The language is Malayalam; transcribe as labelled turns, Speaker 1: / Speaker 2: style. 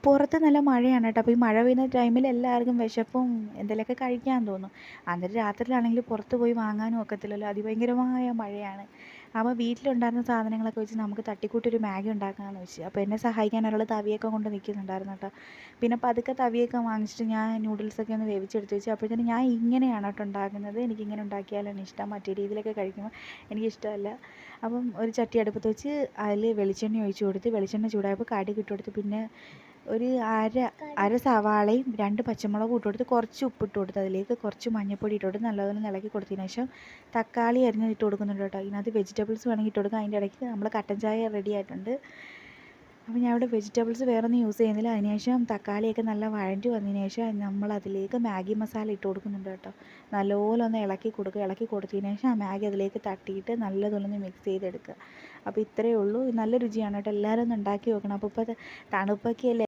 Speaker 1: പുറത്ത് നല്ല മഴയാണ് കേട്ടോ. അപ്പോൾ ഈ മഴ പെയ്യുന്ന ടൈമിൽ എല്ലാവർക്കും വിശപ്പും എന്തെങ്കിലുമൊക്കെ കഴിക്കാൻ തോന്നും. അന്നേരം രാത്രിയിലാണെങ്കിൽ പുറത്ത് പോയി വാങ്ങാനും ഒക്കത്തില്ലല്ലോ, അതിഭയങ്കരമായ മഴയാണ്. അപ്പോൾ വീട്ടിലുണ്ടായിരുന്ന സാധനങ്ങളൊക്കെ വെച്ച് നമുക്ക് തട്ടിക്കൂട്ടൊരു മാഗി ഉണ്ടാക്കാമെന്ന് വെച്ച്. അപ്പോൾ എന്നെ സഹായിക്കാൻ ഒരാൾ തവിയൊക്കെ കൊണ്ട് നിൽക്കുന്നുണ്ടായിരുന്നു കേട്ടോ. പിന്നെ പതുക്കെ തവിയൊക്കെ വാങ്ങിച്ചിട്ട് ഞാൻ നൂഡിൽസൊക്കെ ഒന്ന് വേവിച്ചെടുത്ത് വെച്ച്. അപ്പോഴത്തേനും ഞാൻ ഇങ്ങനെയാണ് കേട്ടോ ഉണ്ടാക്കുന്നത്. എനിക്കിങ്ങനെ ഉണ്ടാക്കിയാലാണ് ഇഷ്ടം, മറ്റേ രീതിയിലൊക്കെ കഴിക്കുമ്പോൾ എനിക്കിഷ്ടമല്ല. അപ്പം ഒരു ചട്ടി അടുപ്പത്ത് വെച്ച് അതിൽ വെളിച്ചെണ്ണ ഒഴിച്ച് കൊടുത്ത്, വെളിച്ചെണ്ണ ചൂടായപ്പോൾ കടുക് ഇട്ട് കൊടുത്ത്, പിന്നെ ഒരു അര സവാളയും 2 പച്ചമുളകും ഇട്ട് കൊടുത്ത്, കുറച്ച് ഉപ്പിട്ട് കൊടുത്ത്, അതിലേക്ക് കുറച്ച് മഞ്ഞൾപ്പൊടി ഇട്ട് കൊടുത്ത് നല്ലപോലെ ഇളക്കി കൊടുത്തതിന് ശേഷം തക്കാളി അരിഞ്ഞത് ഇട്ട് കൊടുക്കുന്നുണ്ട് കേട്ടോ. ഇതിനകത്ത് വെജിറ്റബിൾസ് വേണമെങ്കിൽ ഇട്ട് കൊടുക്കാം. അതിൻ്റെ ഇടയ്ക്ക് നമ്മൾ കട്ടൻ ചായ റെഡി ആയിട്ടുണ്ട്. അപ്പോൾ ഞാൻ ഇവിടെ വെജിറ്റബിൾസ് വേറൊന്നും യൂസ് ചെയ്യുന്നില്ല. അതിനുശേഷം തക്കാളിയൊക്കെ നല്ല വഴറ്റി വന്നതിന് ശേഷം നമ്മൾ അതിലേക്ക് മാഗി മസാല ഇട്ട് കൊടുക്കുന്നുണ്ട് കേട്ടോ. നല്ലപോലെ ഒന്ന് ഇളക്കി കൊടുക്കുക. ഇളക്കി കൊടുത്തതിന് ശേഷം ആ മാഗി അതിലേക്ക് തട്ടിയിട്ട് നല്ലതുപോലെ ഒന്ന് മിക്സ് ചെയ്തെടുക്കുക. അപ്പോൾ ഇത്രയേ ഉള്ളൂ. നല്ല രുചിയാണ് കേട്ടോ. എല്ലാവരും ഒന്ന് ഉണ്ടാക്കി നോക്കണം. അപ്പോൾ ഇപ്പോൾ തണുപ്പൊക്കെ അല്ലേ.